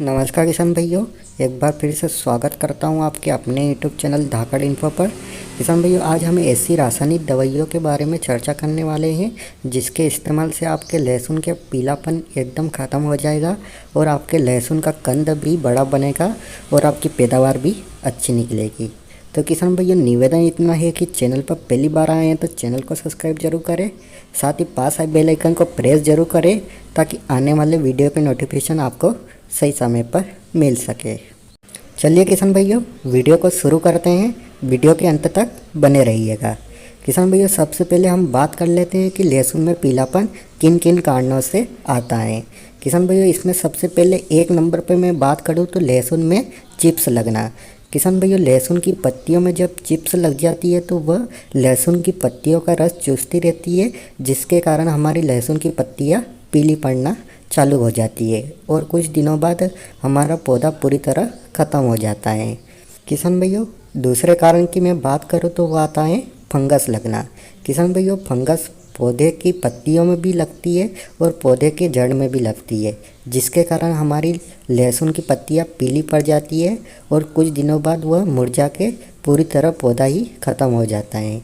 नमस्कार किसान भाइयों, एक बार फिर से स्वागत करता हूं आपके अपने यूट्यूब चैनल धाकड़ इन्फो पर। किसान भाइयों, आज हम ऐसी रासायनिक दवाइयों के बारे में चर्चा करने वाले हैं जिसके इस्तेमाल से आपके लहसुन के पीलापन एकदम ख़त्म हो जाएगा और आपके लहसुन का कंद भी बड़ा बनेगा और आपकी पैदावार भी अच्छी निकलेगी। तो किसान भाइयों, निवेदन इतना है कि चैनल पर पहली बार आए हैं तो चैनल को सब्सक्राइब जरूर करें, साथ ही पास आए बेल आइकन को प्रेस जरूर करें ताकि आने वाले वीडियो के नोटिफिकेशन आपको सही समय पर मिल सके। चलिए किसान भाइयों, वीडियो को शुरू करते हैं। वीडियो के अंत तक बने रहिएगा। किसान भाइयों, सबसे पहले हम बात कर लेते हैं कि लहसुन में पीलापन किन किन कारणों से आता है। किसान भाइयों, इसमें सबसे पहले एक नंबर पर मैं बात करूं तो लहसुन में चिप्स लगना। किसान भाइयों, लहसुन की पत्तियों में जब चिप्स लग जाती है तो वह लहसुन की पत्तियों का रस चूसती रहती है, जिसके कारण हमारी लहसुन की पत्तियाँ पीली पड़ना चालू हो जाती है और कुछ दिनों बाद हमारा पौधा पूरी तरह ख़त्म हो जाता है। किसान भाइयों, दूसरे कारण की मैं बात करूँ तो वो आता है फंगस लगना। किसान भाइयों, फंगस पौधे की पत्तियों में भी लगती है और पौधे के जड़ में भी लगती है, जिसके कारण हमारी लहसुन की पत्तियाँ पीली पड़ जाती है और कुछ दिनों बाद वह मुरझा के पूरी तरह पौधा ही ख़त्म हो जाता है।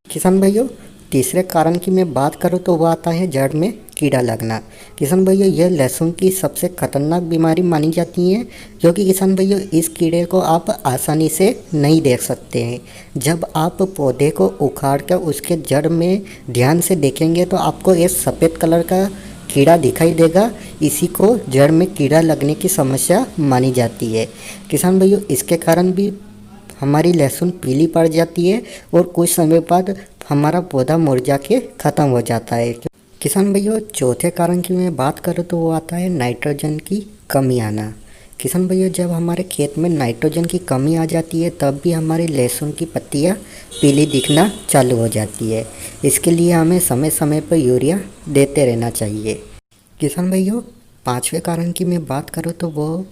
किसान भाइयों, तीसरे कारण की मैं बात करूं तो वह आता है जड़ में कीड़ा लगना। किसान भाइयों, यह लहसुन की सबसे खतरनाक बीमारी मानी जाती है, क्योंकि किसान भाइयों इस कीड़े को आप आसानी से नहीं देख सकते हैं। जब आप पौधे को उखाड़ कर उसके जड़ में ध्यान से देखेंगे तो आपको एक सफ़ेद कलर का कीड़ा दिखाई देगा। इसी को जड़ में कीड़ा लगने की समस्या मानी जाती है। किसान भाइयों, इसके कारण भी हमारी लहसुन पीली पड़ जाती है और कुछ समय बाद हमारा पौधा मुरझा के ख़त्म हो जाता है। किसान भाइयों, चौथे कारण की मैं बात करूँ तो वो आता है नाइट्रोजन की कमी आना। किसान भाइयों, जब हमारे खेत में नाइट्रोजन की कमी आ जाती है तब भी हमारी लहसुन की पत्तियाँ पीली दिखना चालू हो जाती है। इसके लिए हमें समय समय पर यूरिया देते रहना चाहिए। किसान भाइयों, पाँचवें कारण की मैं बात करूँ तो वो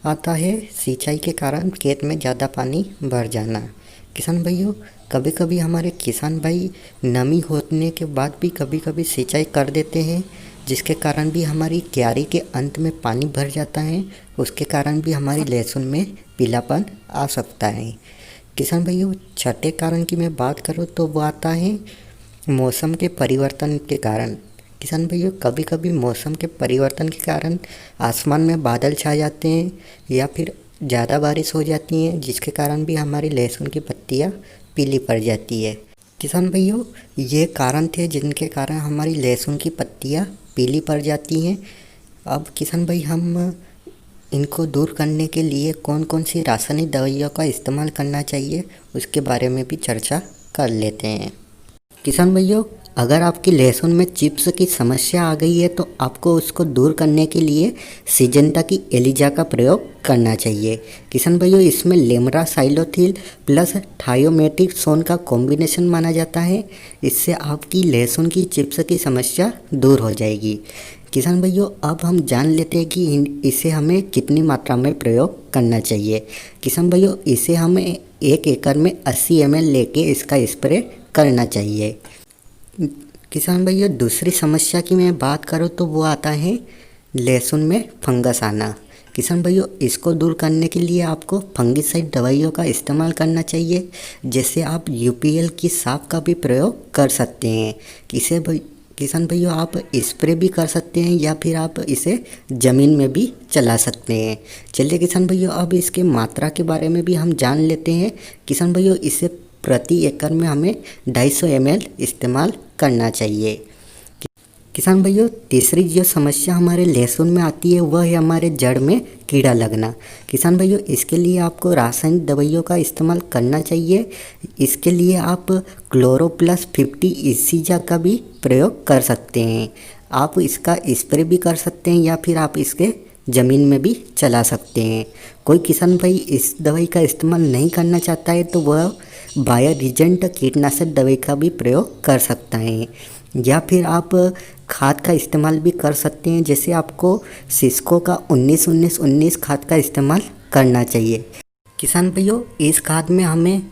आता है सिंचाई के कारण खेत में ज़्यादा पानी भर जाना। किसान भाइयों, कभी कभी हमारे किसान भाई नमी होने के बाद भी कभी कभी सिंचाई कर देते हैं, जिसके कारण भी हमारी क्यारी के अंत में पानी भर जाता है। उसके कारण भी हमारी लहसुन में पीलापन आ सकता है। किसान भाइयों, छठे कारण की मैं बात करूँ तो वो आता है मौसम के परिवर्तन के कारण। किसान भाइयों, कभी कभी मौसम के परिवर्तन के कारण आसमान में बादल छा जाते हैं या फिर ज़्यादा बारिश हो जाती है, जिसके कारण भी हमारी लहसुन की पत्तियाँ पीली पड़ जाती है। किसान भाइयों, ये कारण थे जिनके कारण हमारी लहसुन की पत्तियाँ पीली पड़ जाती हैं। अब किसान भाई, हम इनको दूर करने के लिए कौन कौन सी रासायनिक दवाइयों का इस्तेमाल करना चाहिए उसके बारे में भी चर्चा कर लेते हैं। किसान भाइयों, अगर आपकी लहसुन में चिप्स की समस्या आ गई है तो आपको उसको दूर करने के लिए सिजेंटा की एलिजा का प्रयोग करना चाहिए। किसान भाइयों, इसमें लेमरा साइलोथिल प्लस थायोमेटिक्सोन का कॉम्बिनेशन माना जाता है। इससे आपकी लहसुन की चिप्स की समस्या दूर हो जाएगी। किसान भाइयों, अब हम जान लेते हैं कि इसे हमें कितनी मात्रा में प्रयोग करना चाहिए। किसान भाइयों, इसे हमें 1 एकड़ में 80 ml लेके इसका स्प्रे करना चाहिए। किसान भाइयों, दूसरी समस्या की मैं बात करूँ तो वो आता है लहसुन में फंगस आना। किसान भाइयों, इसको दूर करने के लिए आपको फंगिसाइड दवाइयों का इस्तेमाल करना चाहिए, जैसे आप यूपीएल की साफ का भी प्रयोग कर सकते हैं। किसान भाइयों, आप स्प्रे भी कर सकते हैं या फिर आप इसे ज़मीन में भी चला सकते हैं। चलिए किसान भाइयों, अब इसके मात्रा के बारे में भी हम जान लेते हैं। किसान भाइयों, इसे प्रति एकड़ में हमें 250 ml इस्तेमाल करना चाहिए। किसान भाइयों, तीसरी जो समस्या हमारे लहसुन में आती है वह है हमारे जड़ में कीड़ा लगना। किसान भाइयों, इसके लिए आपको रासायनिक दवाइयों का इस्तेमाल करना चाहिए। इसके लिए आप क्लोरोप्लस 50 ईसीजा का भी प्रयोग कर सकते हैं। आप इसका स्प्रे भी कर सकते हैं या फिर आप इसके ज़मीन में भी चला सकते हैं। कोई किसान भाई इस दवाई का इस्तेमाल नहीं करना चाहता है तो वह बायोरिजेंट कीटनाशक दवाई का भी प्रयोग कर सकता है, या फिर आप खाद का इस्तेमाल भी कर सकते हैं। जैसे आपको सिस्को का 19-19-19 खाद का इस्तेमाल करना चाहिए। किसान भाइयों, इस खाद में हमें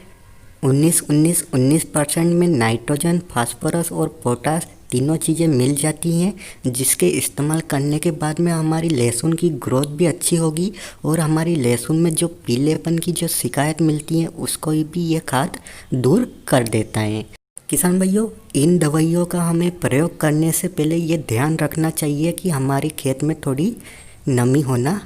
19-19-19% में नाइट्रोजन, फास्फोरस और पोटास तीनों चीज़ें मिल जाती हैं जिसके इस्तेमाल करने के बाद में हमारी लहसुन की ग्रोथ भी अच्छी होगी और हमारी लहसुन में जो पीलेपन की जो शिकायत मिलती है उसको भी ये खाद दूर कर देता है। किसान भाइयों, इन दवाइयों का हमें प्रयोग करने से पहले ये ध्यान रखना चाहिए कि हमारे खेत में थोड़ी नमी होना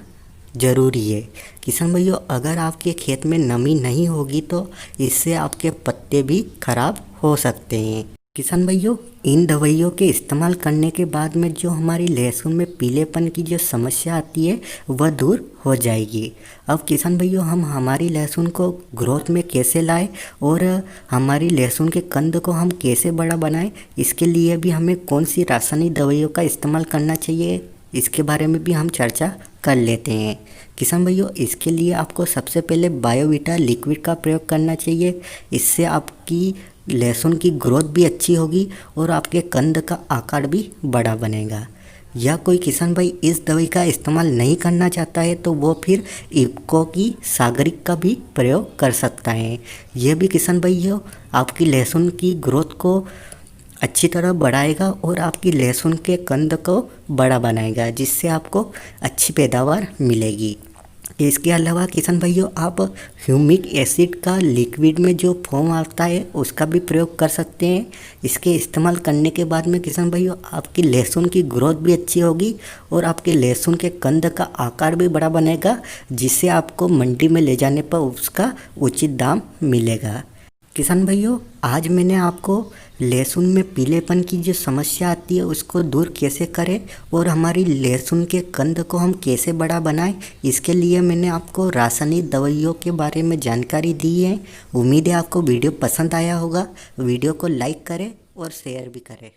ज़रूरी है। किसान भाइयों, अगर आपके खेत में नमी नहीं होगी तो इससे आपके पत्ते भी खराब हो सकते हैं। किसान भाइयों, इन दवाइयों के इस्तेमाल करने के बाद में जो हमारी लहसुन में पीलेपन की जो समस्या आती है वह दूर हो जाएगी। अब किसान भाइयों, हम हमारी लहसुन को ग्रोथ में कैसे लाएं और हमारी लहसुन के कंद को हम कैसे बड़ा बनाएं, इसके लिए भी हमें कौन सी रासायनिक दवाइयों का इस्तेमाल करना चाहिए, इसके बारे में भी हम चर्चा कर लेते हैं। किसान भाइयों, इसके लिए आपको सबसे पहले बायोवीटा लिक्विड का प्रयोग करना चाहिए। इससे आपकी लहसुन की ग्रोथ भी अच्छी होगी और आपके कंद का आकार भी बड़ा बनेगा। या कोई किसान भाई इस दवाई का इस्तेमाल नहीं करना चाहता है तो वो फिर इफ्को की सागरिक का भी प्रयोग कर सकता है। यह भी किसान भाइयों आपकी लहसुन की ग्रोथ को अच्छी तरह बढ़ाएगा और आपकी लहसुन के कंद को बड़ा बनाएगा, जिससे आपको अच्छी पैदावार मिलेगी। इसके अलावा किसान भाइयों, आप ह्यूमिक एसिड का लिक्विड में जो फॉर्म आता है उसका भी प्रयोग कर सकते हैं। इसके इस्तेमाल करने के बाद में किसान भाइयों आपकी लहसुन की ग्रोथ भी अच्छी होगी और आपके लहसुन के कंद का आकार भी बड़ा बनेगा, जिससे आपको मंडी में ले जाने पर उसका उचित दाम मिलेगा। किसान भाइयों, आज मैंने आपको लहसुन में पीलेपन की जो समस्या आती है उसको दूर कैसे करें और हमारी लहसुन के कंद को हम कैसे बड़ा बनाएं, इसके लिए मैंने आपको रासायनिक दवाइयों के बारे में जानकारी दी है। उम्मीद है आपको वीडियो पसंद आया होगा। वीडियो को लाइक करें और शेयर भी करें।